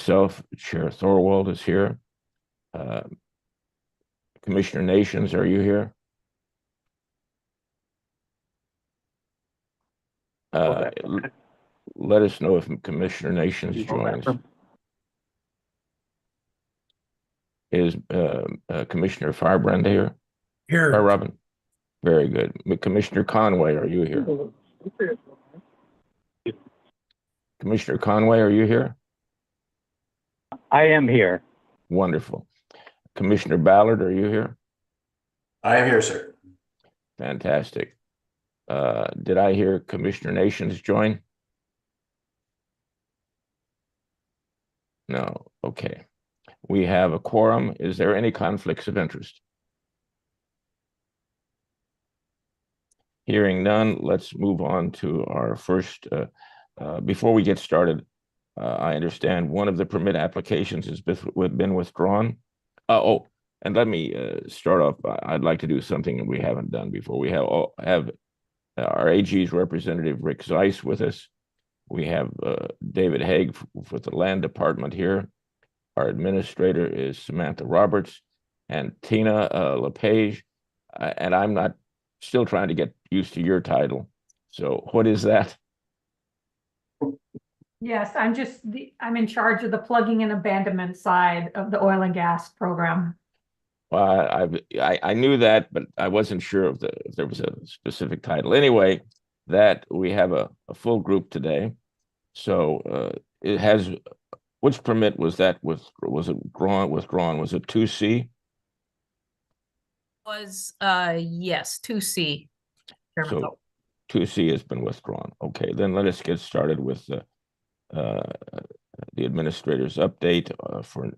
myself, Chair Thorwald is here. Commissioner Nations, are you here? Let us know if Commissioner Nations joins. Is Commissioner Firebrand here? Here. Robin. Very good. Commissioner Conway, are you here? Commissioner Conway, are you here? I am here. Wonderful. Commissioner Ballard, are you here? I am here, sir. Fantastic. Did I hear Commissioner Nations join? No. Okay. We have a quorum. Is there any conflicts of interest? Hearing none, let's move on to our first. Before we get started, I understand one of the permit applications has been withdrawn. And let me start off. I'd like to do something that we haven't done before. We have our AG's representative, Rick Zeiss, with us. We have David Haig with the Land Department here. Our administrator is Samantha Roberts and Tina LePage. And I'm still trying to get used to your title. So what is that? Yes, I'm in charge of the plugging and abandonment side of the oil and gas program. I knew that, but I wasn't sure if there was a specific title. Anyway, that we have a full group today. So it has. Which permit was that? Was it withdrawn? Was it 2C? Was yes, 2C. So 2C has been withdrawn. Okay, then let us get started with the administrator's update for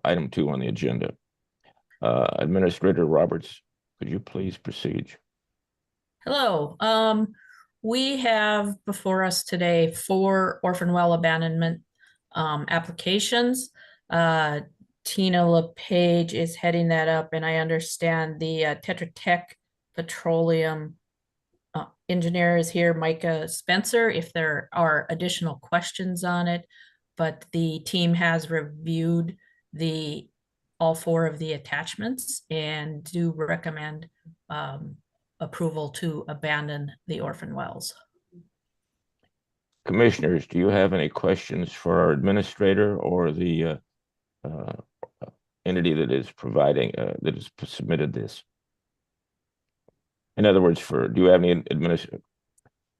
item 2 on the agenda. Administrator Roberts, could you please proceed? Hello. We have before us today 4 orphan well abandonment applications. Tina LePage is heading that up, and I understand the Tetra Tech Petroleum engineer is here, Micah Spencer, if there are additional questions on it. But the team has reviewed all 4 of the attachments and do recommend approval to abandon the orphan wells. Commissioners, do you have any questions for our administrator or the entity that is providing, that has submitted this? In other words, do you have any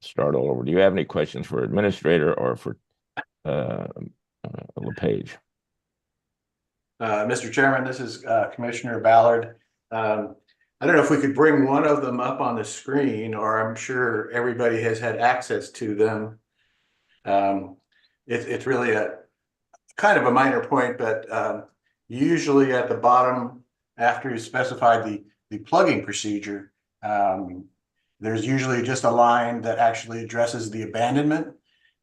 start all over. Do you have any questions for administrator or for LePage? Mr. Chairman, this is Commissioner Ballard. I don't know if we could bring one of them up on the screen, or I'm sure everybody has had access to them. It's really a kind of a minor point, but usually at the bottom, after you specify the plugging procedure, there's usually just a line that actually addresses the abandonment.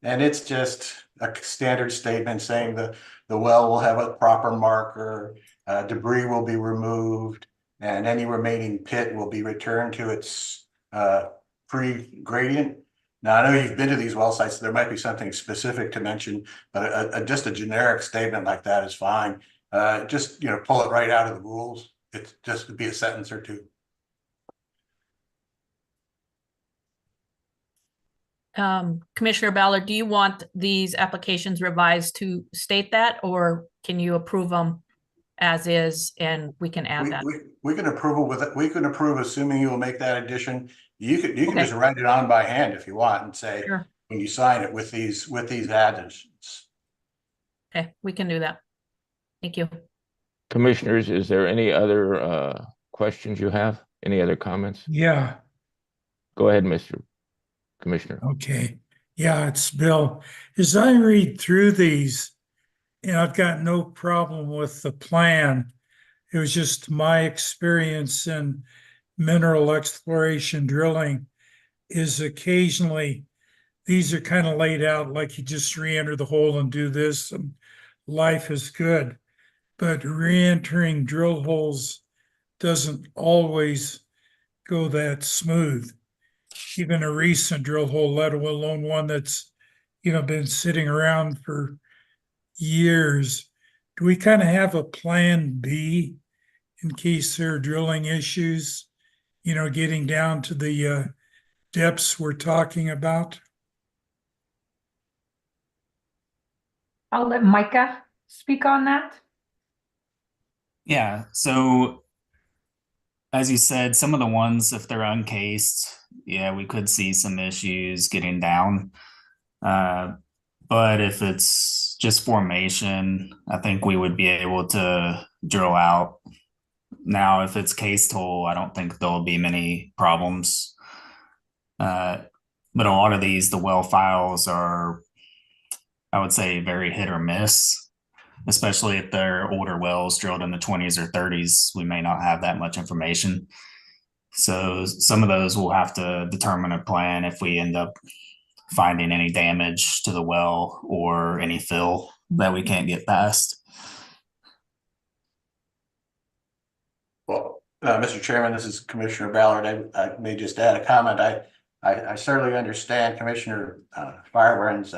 And it's just a standard statement saying the well will have a proper marker, debris will be removed, and any remaining pit will be returned to its pre-gradient. Now, I know you've been to these well sites, so there might be something specific to mention, but just a generic statement like that is fine. Just, pull it right out of the rules. It's just to be a sentence or two. Commissioner Ballard, do you want these applications revised to state that, or can you approve them as is and we can add that? We can approve with it. We can approve, assuming you will make that addition. You can just write it on by hand if you want and say, sure, when you sign it with these additions. Okay, we can do that. Thank you. Commissioners, is there any other questions you have? Any other comments? Yeah. Go ahead, Mr. Commissioner. Okay. Yeah, it's Bill. As I read through these, I've got no problem with the plan. It was just my experience in mineral exploration drilling is occasionally these are kind of laid out like you just re-enter the hole and do this and life is good. But re-entering drill holes doesn't always go that smooth. Even a recent drill hole, let alone one that's, been sitting around for years, do we kind of have a plan B in case there are drilling issues, getting down to the depths we're talking about? I'll let Micah speak on that. Yeah, so as you said, some of the ones, if they're uncased, yeah, we could see some issues getting down. But if it's just formation, I think we would be able to drill out. Now, if it's cased hole, I don't think there'll be many problems. But a lot of these, the well files are, I would say, very hit or miss, especially if they're older wells drilled in the 20s or 30s. We may not have that much information. So some of those we'll have to determine a plan if we end up finding any damage to the well or any fill that we can't get past. Well, Mr. Chairman, this is Commissioner Ballard. I may just add a comment. I certainly understand Commissioner Firebrand's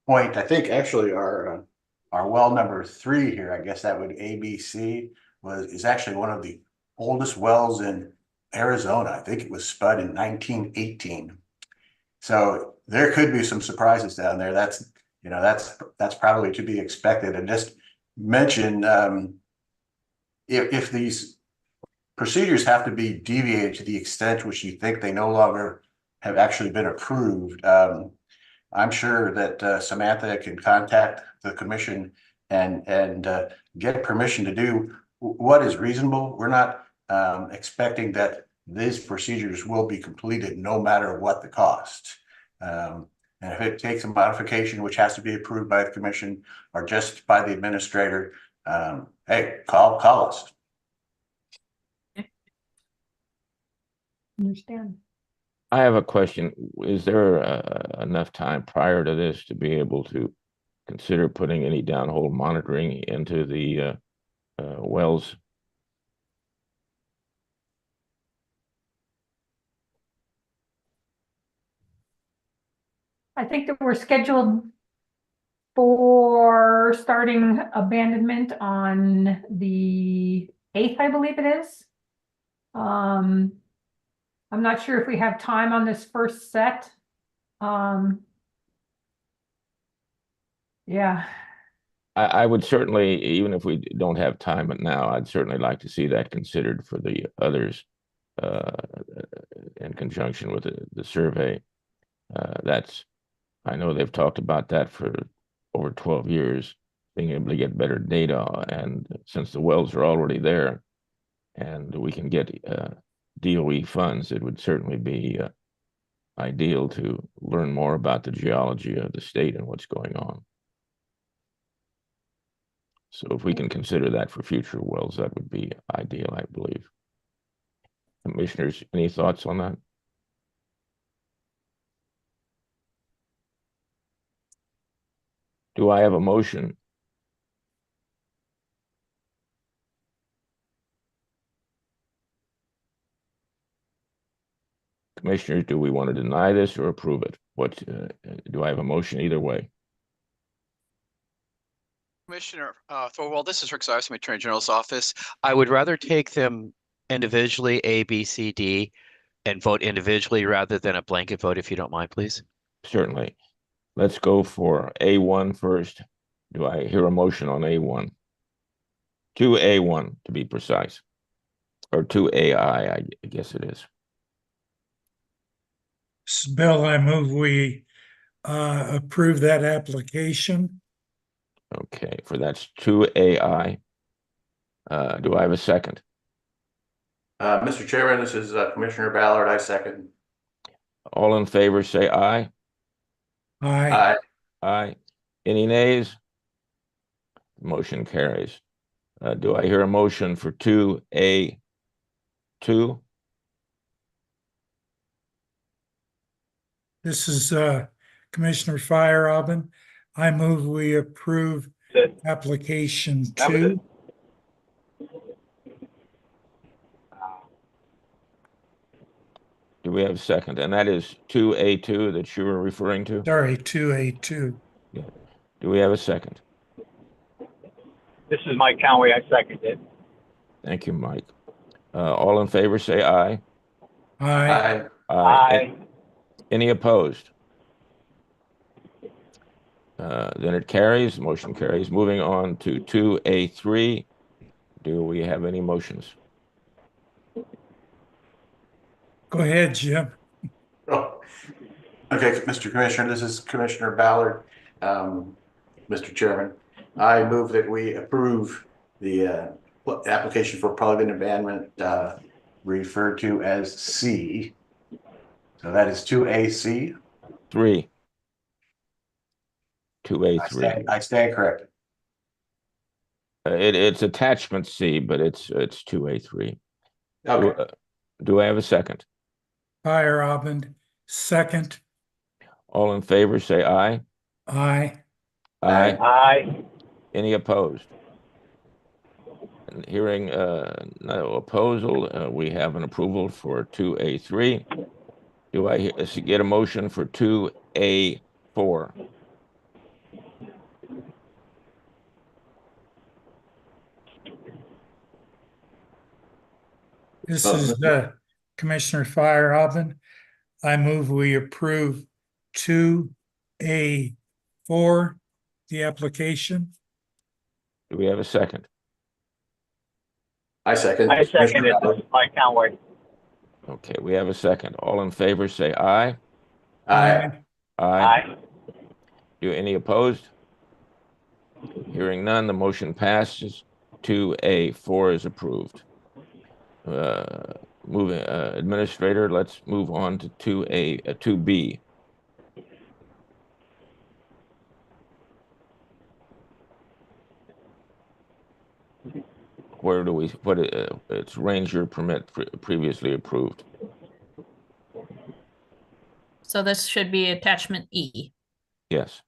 point. I think actually our well number 3 here, I guess that would ABC, is actually one of the oldest wells in Arizona. I think it was spud in 1918. So there could be some surprises down there. That's probably to be expected. And just mention if these procedures have to be deviated to the extent which you think they no longer have actually been approved, I'm sure that Samantha can contact the commission and get permission to do what is reasonable. We're not expecting that these procedures will be completed no matter what the cost. And if it takes a modification which has to be approved by the commission or just by the administrator, hey, call us. Understand. I have a question. Is there enough time prior to this to be able to consider putting any downhole monitoring into the wells? I think that we're scheduled for starting abandonment on the 8th, I believe it is. I'm not sure if we have time on this first set. Yeah, I would certainly, even if we don't have time now, I'd certainly like to see that considered for the others in conjunction with the survey. I know they've talked about that for over 12 years, being able to get better data. And since the wells are already there and we can get DOE funds, it would certainly be ideal to learn more about the geology of the state and what's going on. So if we can consider that for future wells, that would be ideal, I believe. Commissioners, any thoughts on that? Do I have a motion? Commissioners, do we want to deny this or approve it? What do I have a motion either way? Commissioner Thorwald, this is Rick Cyrus from Attorney General's office. I would rather take them individually, A, B, C, D, and vote individually rather than a blanket vote, if you don't mind, please. Certainly. Let's go for A1 first. Do I hear a motion on A1? 2A1 to be precise, or 2AI, I guess it is. Bill, I move we approve that application. Okay, for that's 2AI. Do I have a second? Mr. Chairman, this is Commissioner Ballard. I second. All in favor, say aye. Aye. Aye. Any nays? Motion carries. Do I hear a motion for 2A2? This is Commissioner Firebrand. I move we approve application 2. Do we have a second? And that is 2A2 that you were referring to? Sorry, 2A2. Yeah. Do we have a second? This is Mike Conway. I second it. Thank you, Mike. All in favor, say aye. Aye. Aye. Any opposed? Then it carries, motion carries. Moving on to 2A3. Do we have any motions? Go ahead, Jim. Oh, okay, Mr. Commissioner, this is Commissioner Ballard. Mr. Chairman, I move that we approve the application for plug-in abandonment referred to as C. So that is 2AC. 3. 2A3. I stand corrected. It's attachment C, but it's 2A3. Okay. Do I have a second? Feierabend, second. All in favor, say aye. Aye. Aye. Aye. Any opposed? And hearing no opposal, we have an approval for 2A3. Do I get a motion for 2A4? This Oh, is Commissioner Feierabend. I move we approve 2A4, the application. Do we have a second? I second. I second Commissioner it. Ballard. This is Mike Conway. Okay, we have a second. All in favor, say aye. Aye. Aye. Do any opposed? Hearing none, the motion passes. 2A4 is approved. Administrator, let's move on to 2B. Where do we put it? It's ranger permit previously approved. So this should be attachment E. Yes.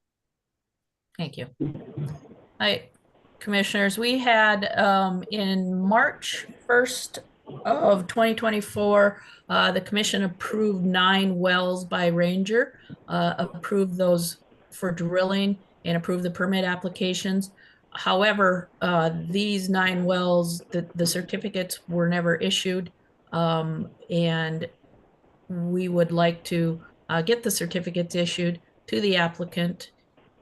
Thank you. Hi, commissioners. We had in March 1st of 2024, the commission approved 9 wells by Ranger, approved those for drilling and approved the permit applications. However, these 9 wells, the certificates were never issued, and we would like to get the certificates issued to the applicant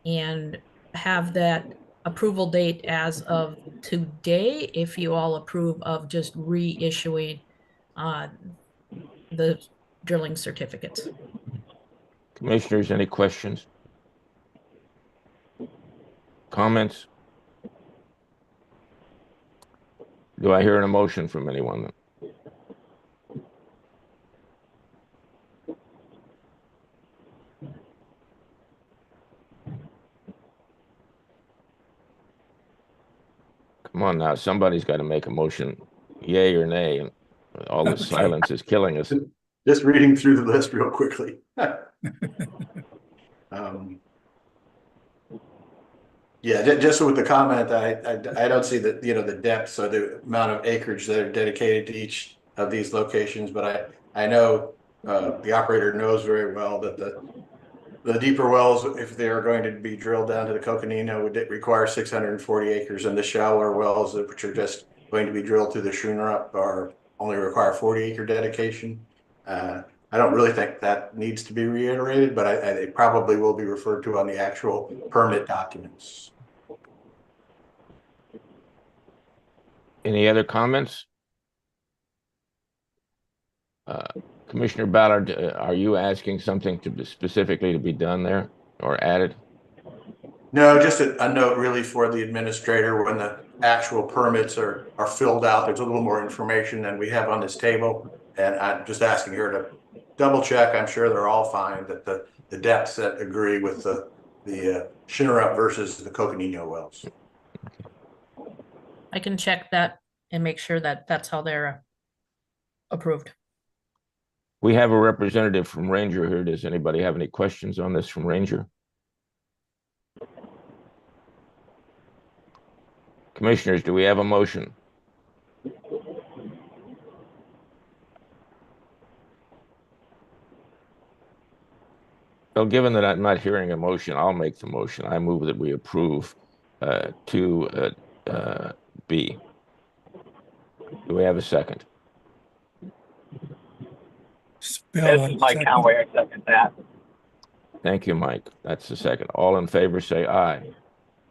and have that approval date as of today, if you all approve of just reissuing the drilling certificates. Commissioners, any questions? Comments? Do I hear an emotion from anyone? Come on now, somebody's got to make a motion, yay or nay, and all this Okay. silence is killing us. Just reading through the list real quickly. Yeah, just with the comment, I don't see the, the depths or the amount of acreage that are dedicated to each of these locations, but I know the operator knows very well that the deeper wells, if they are going to be drilled down to the Coconino, would require 640 acres, and the shallower wells, which are just going to be drilled through the Schoonerup, are only require 40-acre dedication. I don't really think that needs to be reiterated, but it probably will be referred to on the actual permit documents. Any other comments? Commissioner Ballard, are you asking something specifically to be done there or added? No, just a note really for the administrator when the actual permits are filled out. There's a little more information than we have on this table. And I'm just asking her to double check. I'm sure they're all fine that the depths that agree with the Schoonerup versus the Coconino wells. I can check that and make sure that that's how they're approved. We have a representative from Ranger here. Does anybody have any questions on this from Ranger? Commissioners, do we have a motion? Well, given that I'm not hearing a motion, I'll make the motion. I move that we approve B. Do we have a second? Bill, This is Mike Conway. I second that. Thank you, Mike. That's the second. All in favor, say aye.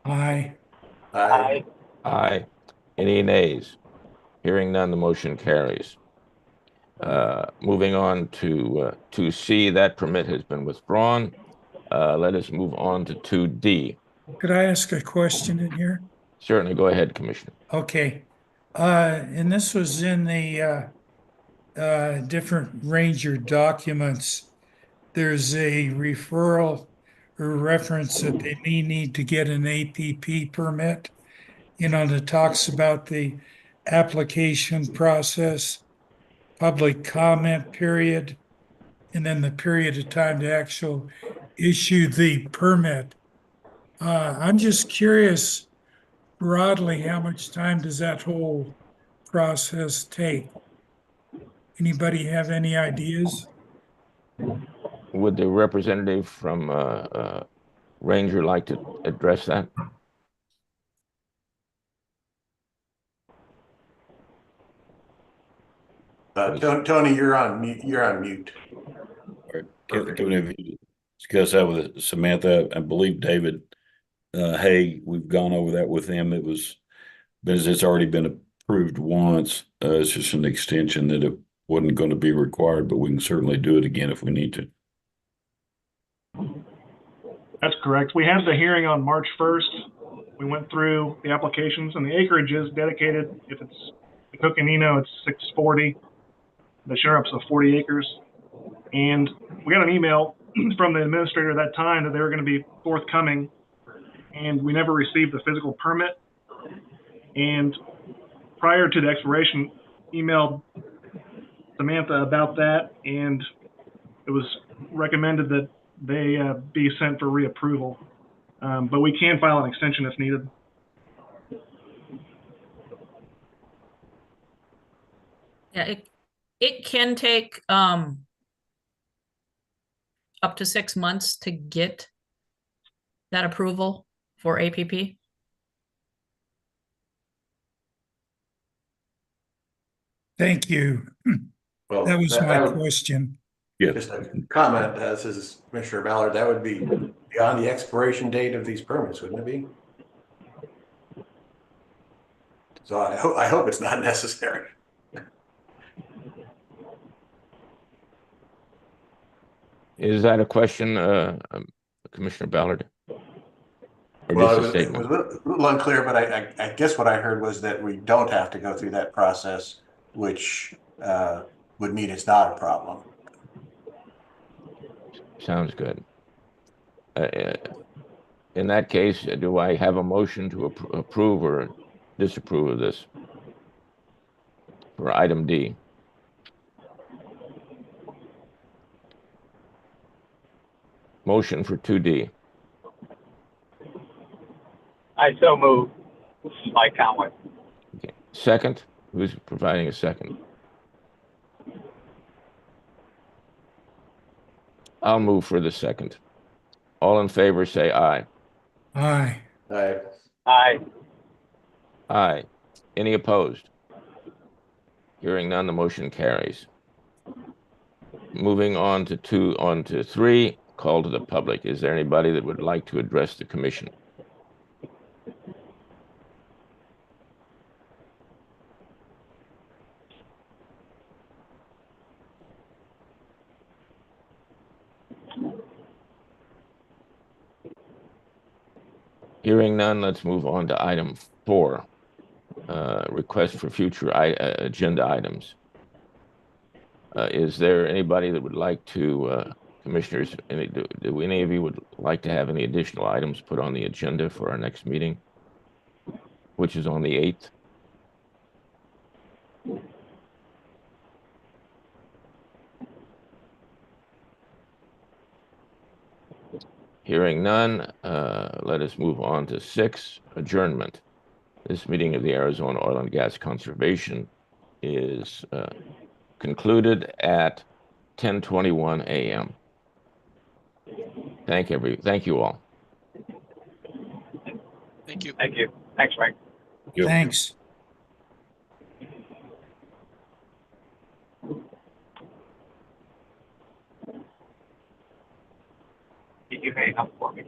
Aye. Aye. Aye. Any nays? Hearing none, the motion carries. Moving on to C, that permit has been withdrawn. Let us move on to 2D. Could I ask a question in here? Certainly, go ahead, Commissioner. Okay. And this was in the different ranger documents. There's a referral or reference that they may need to get an APP permit. That talks about the application process, public comment period, and then the period of time to actual issue the permit. I'm just curious broadly, how much time does that whole process take? Anybody have any ideas? Would the representative from Ranger like to address that? Tony, you're on mute. You're on mute. Can we discuss that with Samantha? I believe David Hay, we've gone over that with him. It's already been approved once. It's just an extension that it wasn't going to be required, but we can certainly do it again if we need to. That's correct. We had the hearing on March 1st. We went through the applications, and the acreage is dedicated. If it's the Coconino, it's 640. The Sharup's of 40 acres. And we got an email from the administrator at that time that they were going to be forthcoming, and we never received the physical permit. And prior to the expiration, emailed Samantha about that, and it was recommended that they be sent for reapproval. But we can file an extension if needed. Yeah, it can take up to 6 months to get that approval for APP. Thank you. Well, That was my would- question. Yeah. Just a comment, this is Commissioner Ballard, that would be beyond the expiration date of these permits, wouldn't it be? So I hope it's not necessary. Is that a question, Commissioner Ballard? Or Well, just a it statement? was a little unclear, but I guess what I heard was that we don't have to go through that process, which would mean it's not a problem. Sounds good. In that case, do I have a motion to approve or disapprove of this for item D? Motion for 2D. I so move. This is Mike Conway. Okay. Second, who's providing a second? I'll move for the second. All in favor, say aye. Aye. Aye. Aye. Any opposed? Hearing none, the motion carries. Moving on to 3, call to the public. Is there anybody that would like to address the commission? Hearing none, let's move on to item 4, request for future agenda items. Is there anybody that would like to, commissioners, do any of you would like to have any additional items put on the agenda for our next meeting, which is on the 8th? Hearing none, let us move on to 6, adjournment. This meeting of the Arizona Oil and Gas Conservation is concluded at 10:21 a.m. Thank you all. Thank you. Thank you. Thanks, Mike. Yep. Thanks. You hang up for me.